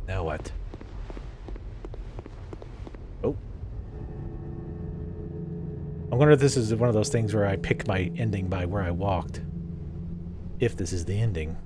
Now what? Oh. I wonder if this is one of those things where I pick my ending by where I walked. If this is the ending.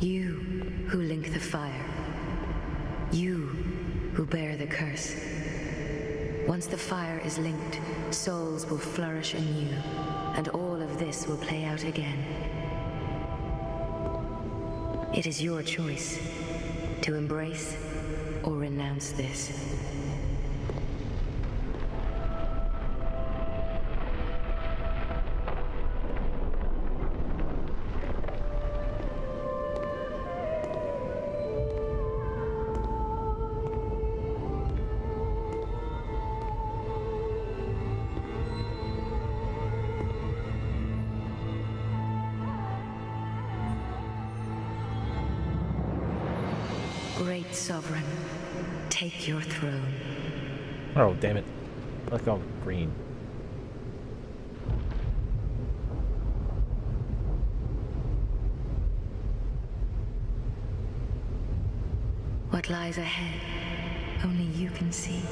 You who link the fire. You who bear the curse. Once the fire is linked, souls will flourish anew, and all of this will play out again. It is your choice to embrace or renounce this. Great Sovereign, take your throne. Oh, damn it. Look all green. What lies ahead, only you can see.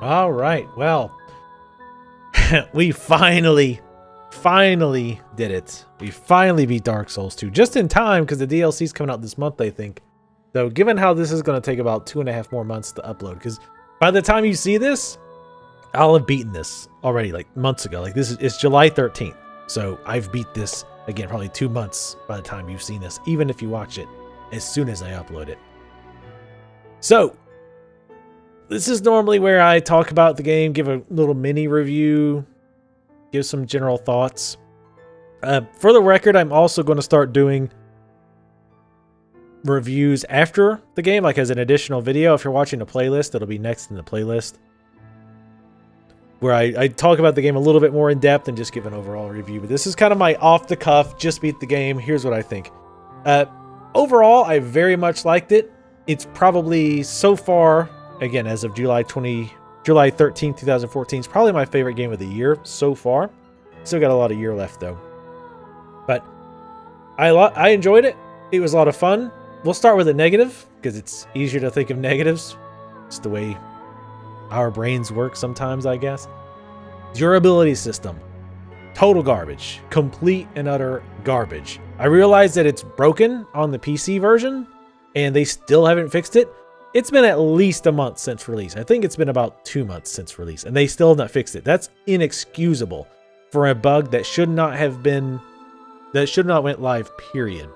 All right, well, we finally did it. We finally beat Dark Souls 2, just in time because the DLC's coming out this month, I think. So given how this is going to take about 2.5 more months to upload, because by the time you see this, I'll have beaten this already, like months ago. Like it's July 13th, so I've beat this again probably 2 months by the time you've seen this, even if you watch it as soon as I upload it. So this is normally where I talk about the game, give a little mini review, give some general thoughts. For the record, I'm also going to start doing reviews after the game, like as an additional video. If you're watching a playlist, it'll be next in the playlist, where I talk about the game a little bit more in depth and just give an overall review. But this is kind of my off-the-cuff, just beat the game, here's what I think. Overall, I very much liked it. It's probably so far, again, as of July 13th, 2014, it's probably my favorite game of the year so far. Still got a lot of year left, though. But I enjoyed it. It was a lot of fun. We'll start with a negative, because it's easier to think of negatives. It's the way our brains work sometimes, I guess. Durability system. Total garbage. Complete and utter garbage. I realize that it's broken on the PC version, and they still haven't fixed it. It's been at least a month since release. I think it's been about 2 months since release, and they still have not fixed it. That's inexcusable for a bug that should not went live, period.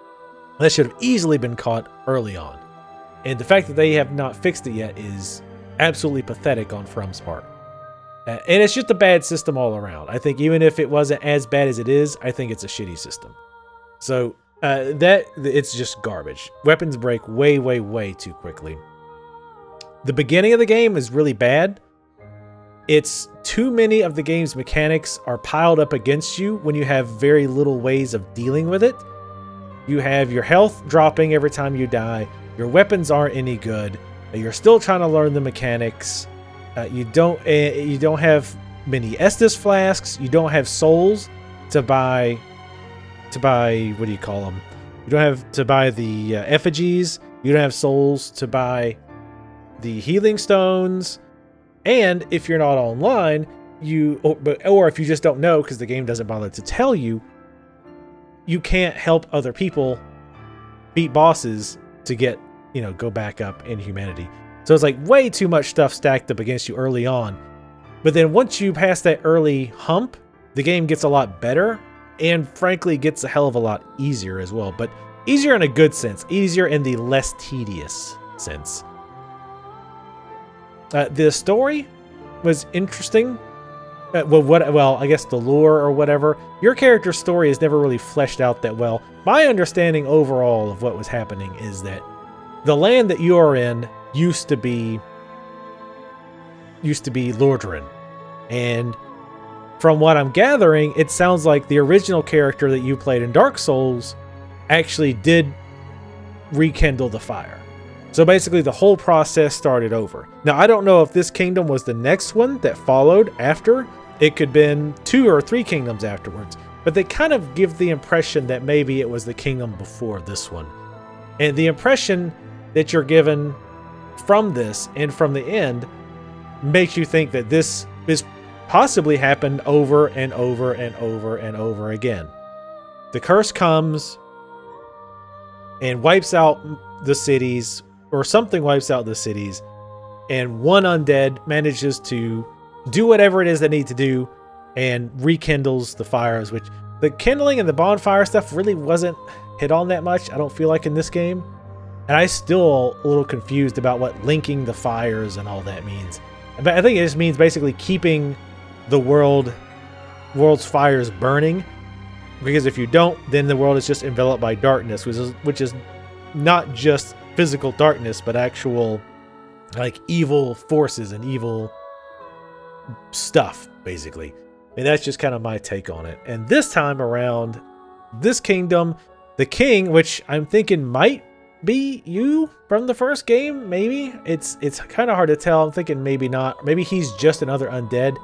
That should have easily been caught early on. And the fact that they have not fixed it yet is absolutely pathetic on From's part. And it's just a bad system all around. I think even if it wasn't as bad as it is, I think it's a shitty system. So it's just garbage. Weapons break way, way, way too quickly. The beginning of the game is really bad. It's too many of the game's mechanics are piled up against you when you have very little ways of dealing with it. You have your health dropping every time you die. Your weapons aren't any good. You're still trying to learn the mechanics. You don't have many Estus flasks. You don't have souls to buy. What do you call them? You don't have to buy the effigies. You don't have souls to buy the healing stones. And if you're not online, or if you just don't know because the game doesn't bother to tell you, you can't help other people beat bosses to get, go back up in humanity. So it's like way too much stuff stacked up against you early on. But then once you pass that early hump, the game gets a lot better, and frankly gets a hell of a lot easier as well. But easier in a good sense, easier in the less tedious sense. The story was interesting. Well, I guess the lore or whatever. Your character's story is never really fleshed out that well. My understanding overall of what was happening is that the land that you are in used to be Lordran. And from what I'm gathering, it sounds like the original character that you played in Dark Souls actually did rekindle the fire. So basically the whole process started over. Now, I don't know if this kingdom was the next one that followed after. It could have been 2 or 3 kingdoms afterwards. But they kind of give the impression that maybe it was the kingdom before this one. And the impression that you're given from this and from the end makes you think that this is possibly happened over and over and over and over again. The curse comes and wipes out the cities, or something wipes out the cities, and one undead manages to do whatever it is they need to do and rekindles the fires, which the kindling and the bonfire stuff really wasn't hit on that much, I don't feel like, in this game. And I'm still a little confused about what linking the fires and all that means. But I think it just means basically keeping the world's fires burning, because if you don't, then the world is just enveloped by darkness, which is not just physical darkness, but actual like evil forces and evil stuff, basically. And that's just kind of my take on it. And this time around, this kingdom, the king, which I'm thinking might be you from the first game, maybe. It's kind of hard to tell. I'm thinking maybe not. Maybe he's just another undead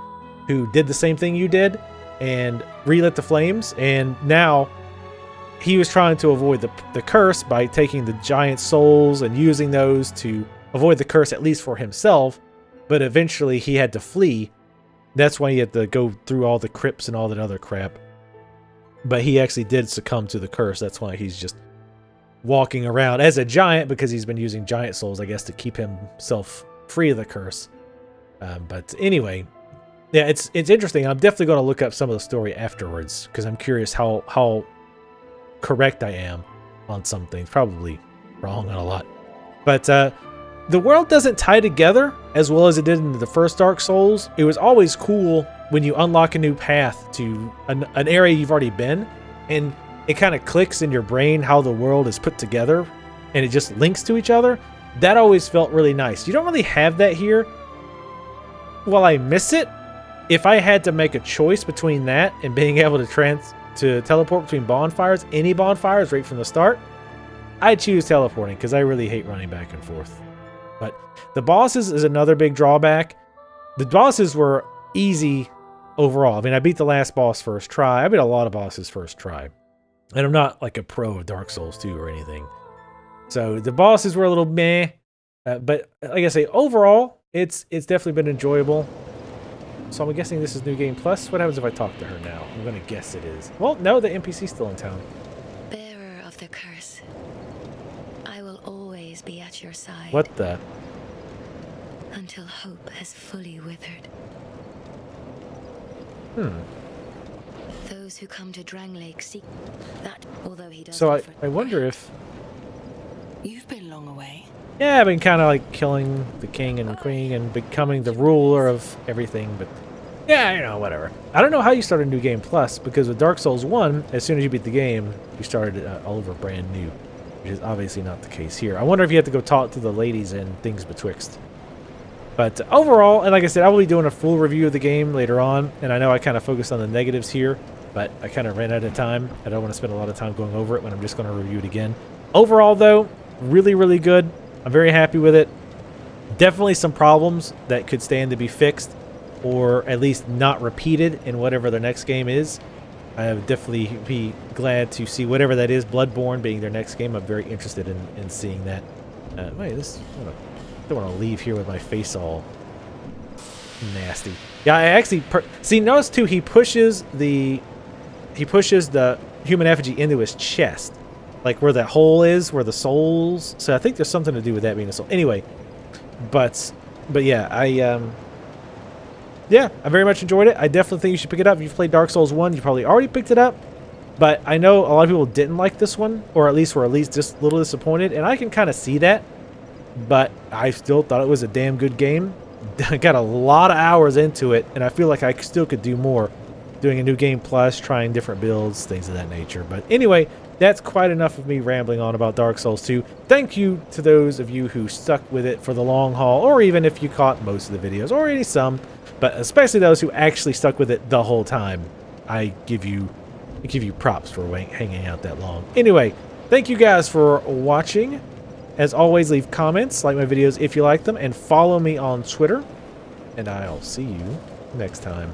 who did the same thing you did and relit the flames, and now he was trying to avoid the curse by taking the giant souls and using those to avoid the curse, at least for himself. But eventually he had to flee. That's why he had to go through all the crypts and all that other crap. But he actually did succumb to the curse. That's why he's just walking around as a giant, because he's been using giant souls, I guess, to keep himself free of the curse. But anyway, yeah, it's interesting. I'm definitely going to look up some of the story afterwards, because I'm curious how correct I am on some things. Probably wrong on a lot. But the world doesn't tie together as well as it did in the first Dark Souls. It was always cool when you unlock a new path to an area you've already been, and it kind of clicks in your brain how the world is put together, and it just links to each other. That always felt really nice. You don't really have that here. While I miss it, if I had to make a choice between that and being able to teleport between bonfires, any bonfires right from the start, I'd choose teleporting, because I really hate running back and forth. But the bosses is another big drawback. The bosses were easy overall. I mean, I beat the last boss first try. I beat a lot of bosses first try. And I'm not like a pro of Dark Souls 2 or anything. So the bosses were a little meh. But like I say, overall, it's definitely been enjoyable. So I'm guessing this is New Game Plus. What happens if I talk to her now? I'm going to guess it is. Well, no, the NPC's still in town. Bearer of the curse, I will always be at your side. What the? Until hope has fully withered. Those who come to Drang Lake seek that, although he does. So I wonder if... You've been long away. Yeah, I've been kind of like killing the king and queen and becoming the ruler of everything, but yeah, you know, whatever. I don't know how you started New Game Plus, because with Dark Souls 1, as soon as you beat the game, you started all over brand new, which is obviously not the case here. I wonder if you have to go talk to the ladies and things betwixt. But overall, and like I said, I will be doing a full review of the game later on, and I know I kind of focused on the negatives here, but I kind of ran out of time. I don't want to spend a lot of time going over it when I'm just going to review it again. Overall, though, really, really good. I'm very happy with it. Definitely some problems that could stand to be fixed, or at least not repeated in whatever their next game is. I would definitely be glad to see whatever that is, Bloodborne being their next game. I'm very interested in seeing that. Wait, I don't want to leave here with my face all nasty. Yeah, I actually see. Notice too, he pushes the human effigy into his chest, like where that hole is, where the souls. So I think there's something to do with that being a soul. Anyway, but yeah, yeah, I very much enjoyed it. I definitely think you should pick it up. If you've played Dark Souls 1, you probably already picked it up. But I know a lot of people didn't like this one, or at least were just a little disappointed, and I can kind of see that. But I still thought it was a damn good game. I got a lot of hours into it, and I feel like I still could do more. Doing a new game plus, trying different builds, things of that nature. But anyway, that's quite enough of me rambling on about Dark Souls 2. Thank you to those of you who stuck with it for the long haul, or even if you caught most of the videos, or any some, but especially those who actually stuck with it the whole time. I give you props for hanging out that long. Anyway, thank you guys for watching. As always, leave comments, like my videos if you like them, and follow me on Twitter. And I'll see you next time.